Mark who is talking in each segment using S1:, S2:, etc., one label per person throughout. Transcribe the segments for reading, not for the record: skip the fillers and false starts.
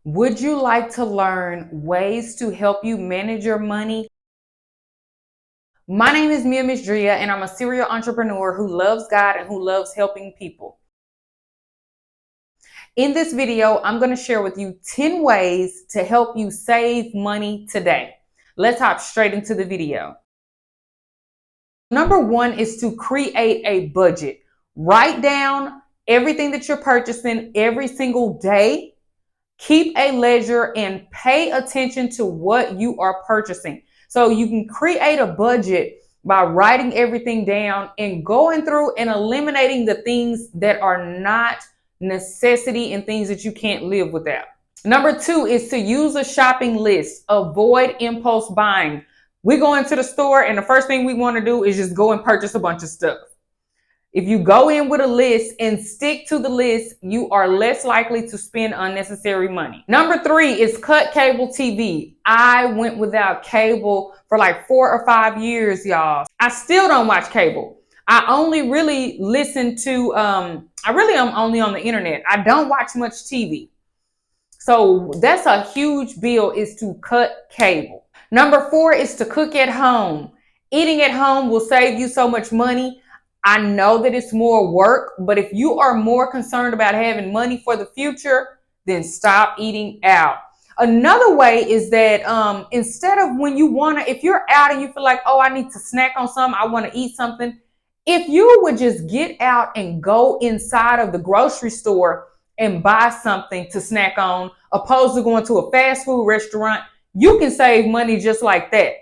S1: Would you like to learn ways to help you manage your money? My name is Mia Misdria, and I'm a serial entrepreneur who loves God and who loves helping people. In this video, I'm going to share with you 10 ways to help you save money today. Let's hop straight into the video. Number one is to create a budget. Write down everything that you're purchasing every single day. Keep a ledger and pay attention to what you are purchasing. So you can create a budget by writing everything down and going through and eliminating the things that are not necessity and things that you can't live without. Number two is to use a shopping list. Avoid impulse buying. We go into the store and the first thing we want to do is just go and purchase a bunch of stuff. If you go in with a list and stick to the list, you are less likely to spend unnecessary money. Number three is cut cable TV. I went without cable for like 4 or 5 years, y'all. I still don't watch cable. I only really listen to, I really am only on the internet. I don't watch much TV. So that's a huge bill, is to cut cable. Number four is to cook at home. Eating at home will save you so much money. I know that it's more work, but if you are more concerned about having money for the future, then stop eating out. Another way is that instead of when you want to, if you're out and you feel like, oh, I need to snack on something, I want to eat something. If you would just get out and go inside of the grocery store and buy something to snack on, opposed to going to a fast food restaurant, you can save money just like that.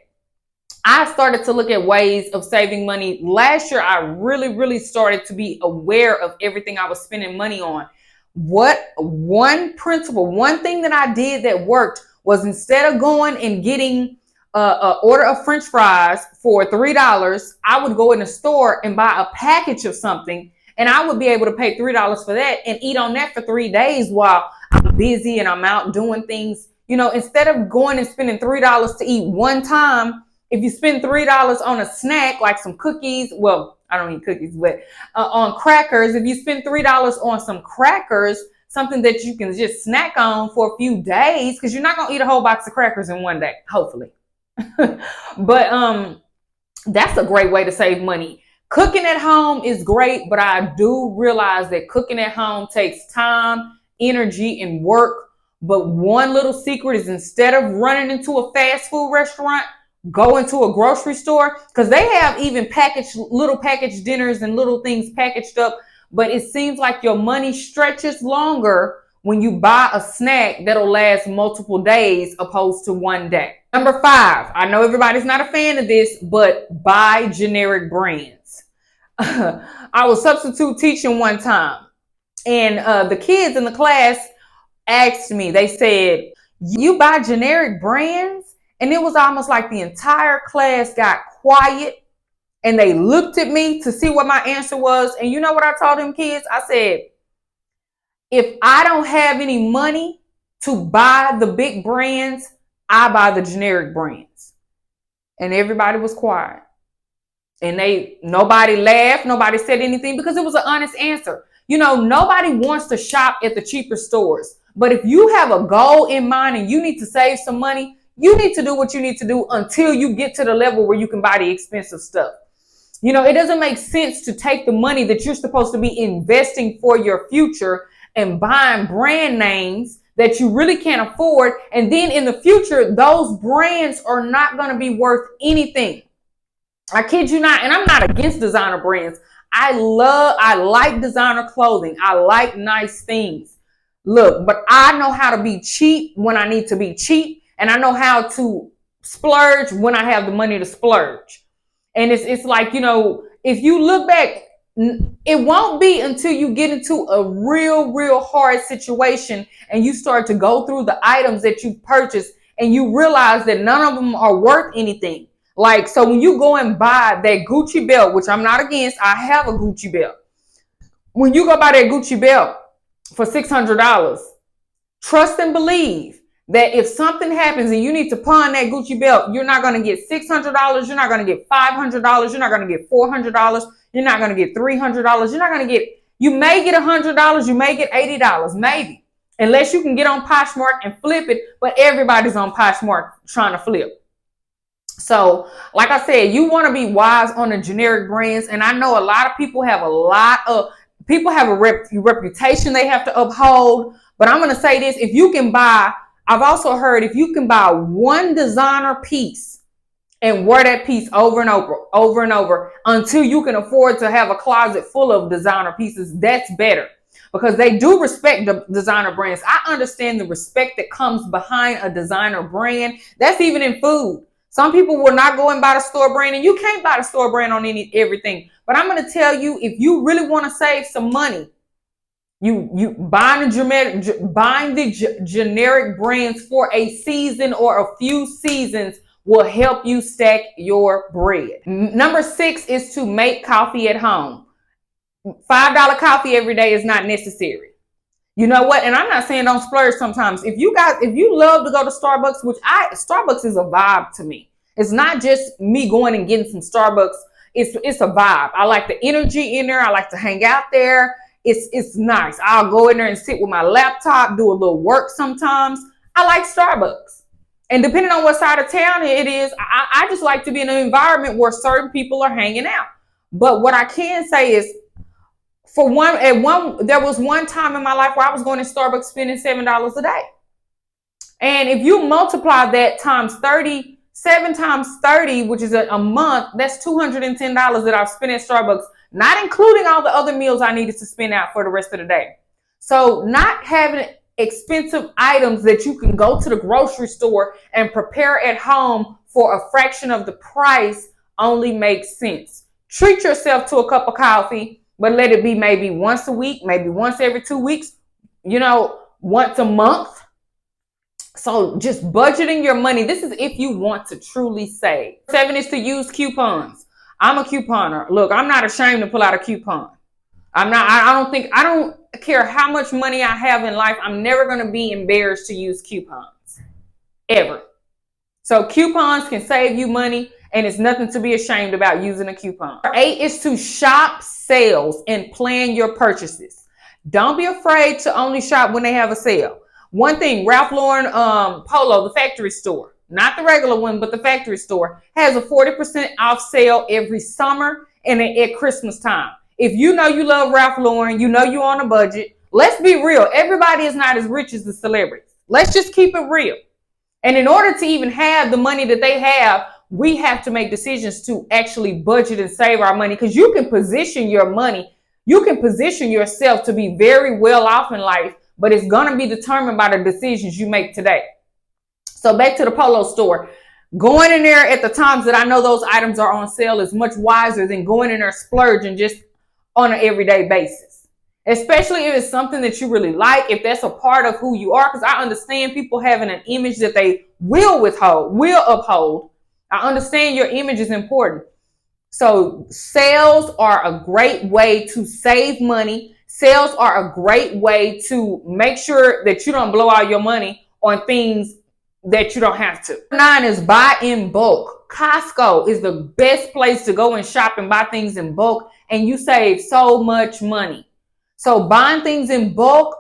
S1: I started to look at ways of saving money. Last year, I really started to be aware of everything I was spending money on. What one principle, one thing that I did that worked was, instead of going and getting an order of French fries for $3, I would go in the store and buy a package of something, and I would be able to pay $3 for that and eat on that for 3 days while I'm busy and I'm out doing things. You know, instead of going and spending $3 to eat one time, if you spend $3 on a snack, like some cookies, well, I don't eat cookies, but on crackers, if you spend $3 on some crackers, something that you can just snack on for a few days, because you're not going to eat a whole box of crackers in one day, hopefully. But that's a great way to save money. Cooking at home is great, but I do realize that cooking at home takes time, energy, and work. But one little secret is, instead of running into a fast food restaurant, go into a grocery store, because they have even little packaged dinners and little things packaged up. But it seems like your money stretches longer when you buy a snack that'll last multiple days opposed to one day. Number five, I know everybody's not a fan of this, but buy generic brands. I was substitute teaching one time, and the kids in the class asked me, they said, you buy generic brands? And it was almost like the entire class got quiet and they looked at me to see what my answer was. And you know what I told them kids? I said, if I don't have any money to buy the big brands, I buy the generic brands. And everybody was quiet. And nobody laughed, nobody said anything, because it was an honest answer. You know, nobody wants to shop at the cheaper stores. But if you have a goal in mind and you need to save some money, you need to do what you need to do until you get to the level where you can buy the expensive stuff. You know, it doesn't make sense to take the money that you're supposed to be investing for your future and buying brand names that you really can't afford. And then in the future, those brands are not going to be worth anything. I kid you not. And I'm not against designer brands. I like designer clothing. I like nice things. Look, but I know how to be cheap when I need to be cheap. And I know how to splurge when I have the money to splurge. And it's like, you know, if you look back, it won't be until you get into a real hard situation and you start to go through the items that you purchased and you realize that none of them are worth anything. Like, so when you go and buy that Gucci belt, which I'm not against, I have a Gucci belt. When you go buy that Gucci belt for $600, trust and believe that if something happens and you need to pawn that Gucci belt, you're not going to get $600. You're not going to get $500. You're not going to get $400. You're not going to get $300. You're not going to get, you may get $100. You may get $80, maybe. unless you can get on Poshmark and flip it, but everybody's on Poshmark trying to flip. So, like I said, you want to be wise on the generic brands. And I know a lot of people have a reputation they have to uphold. But I'm going to say this, if you can buy, I've also heard if you can buy one designer piece and wear that piece over and over until you can afford to have a closet full of designer pieces, that's better. Because they do respect the designer brands. I understand the respect that comes behind a designer brand. That's even in food. Some people will not go and buy the store brand, and you can't buy the store brand on everything. But I'm going to tell you, if you really want to save some money, you buying the generic brands for a season or a few seasons will help you stack your bread. Number 6 is to make coffee at home. $5 coffee every day is not necessary. You know what? And I'm not saying don't splurge sometimes. If you love to go to Starbucks, Starbucks is a vibe to me. It's not just me going and getting some Starbucks. It's a vibe. I like the energy in there. I like to hang out there. It's nice. I'll go in there and sit with my laptop, do a little work sometimes. I like Starbucks. And depending on what side of town it is, I just like to be in an environment where certain people are hanging out. But what I can say is, there was one time in my life where I was going to Starbucks spending $7 a day. And if you multiply that times 30, 7 times 30, which is a month, that's $210 that I've spent at Starbucks, not including all the other meals I needed to spend out for the rest of the day. So not having expensive items that you can go to the grocery store and prepare at home for a fraction of the price only makes sense. Treat yourself to a cup of coffee, but let it be maybe once a week, maybe once every 2 weeks, once a month. So just budgeting your money. This is if you want to truly save. 7 is to use coupons. I'm a couponer. Look, I'm not ashamed to pull out a coupon. I don't care how much money I have in life. I'm never going to be embarrassed to use coupons. Ever. So coupons can save you money. And it's nothing to be ashamed about using a coupon. 8 is to shop sales and plan your purchases. Don't be afraid to only shop when they have a sale. One thing, Ralph Lauren Polo, the factory store, not the regular one, but the factory store, has a 40% off sale every summer and at Christmas time. If you know you love Ralph Lauren, you know you're on a budget, let's be real. Everybody is not as rich as the celebrities. Let's just keep it real. And in order to even have the money that they have, we have to make decisions to actually budget and save our money, because you can position your money. You can position yourself to be very well off in life, but it's going to be determined by the decisions you make today. So back to the Polo store. Going in there at the times that I know those items are on sale is much wiser than going in there splurging just on an everyday basis. Especially if it's something that you really like, if that's a part of who you are, because I understand people having an image that they will uphold. I understand your image is important. So sales are a great way to save money. Sales are a great way to make sure that you don't blow all your money on things that you don't have to. 9 is buy in bulk. Costco is the best place to go and shop and buy things in bulk, and you save so much money. So buying things in bulk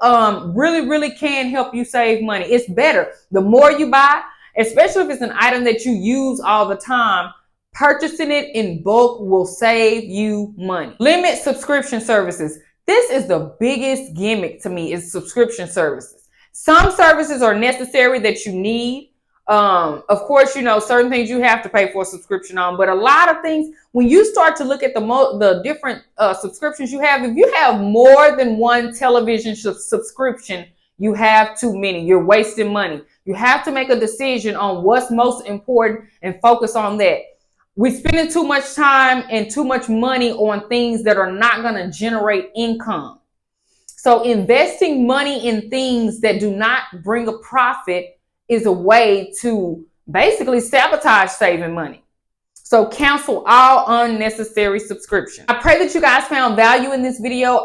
S1: really can help you save money. It's better. The more you buy, especially if it's an item that you use all the time, purchasing it in bulk will save you money. Limit subscription services. This is the biggest gimmick to me, is subscription services. Some services are necessary that you need. Of course, certain things you have to pay for a subscription on, but a lot of things, when you start to look at the different subscriptions you have, if you have more than one television subscription, you have too many. You're wasting money. You have to make a decision on what's most important and focus on that. We're spending too much time and too much money on things that are not going to generate income. So investing money in things that do not bring a profit is a way to basically sabotage saving money. So cancel all unnecessary subscriptions. I pray that you guys found value in this video.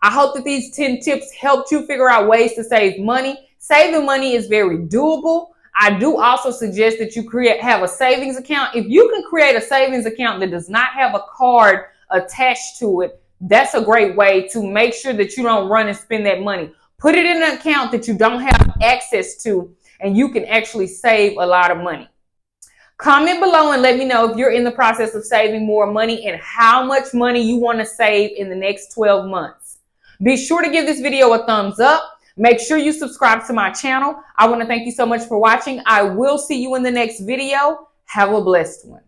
S1: I hope that these 10 tips helped you figure out ways to save money. Saving money is very doable. I do also suggest that you have a savings account. If you can create a savings account that does not have a card attached to it, that's a great way to make sure that you don't run and spend that money. Put it in an account that you don't have access to, and you can actually save a lot of money. Comment below and let me know if you're in the process of saving more money and how much money you want to save in the next 12 months. Be sure to give this video a thumbs up. Make sure you subscribe to my channel. I want to thank you so much for watching. I will see you in the next video. Have a blessed one.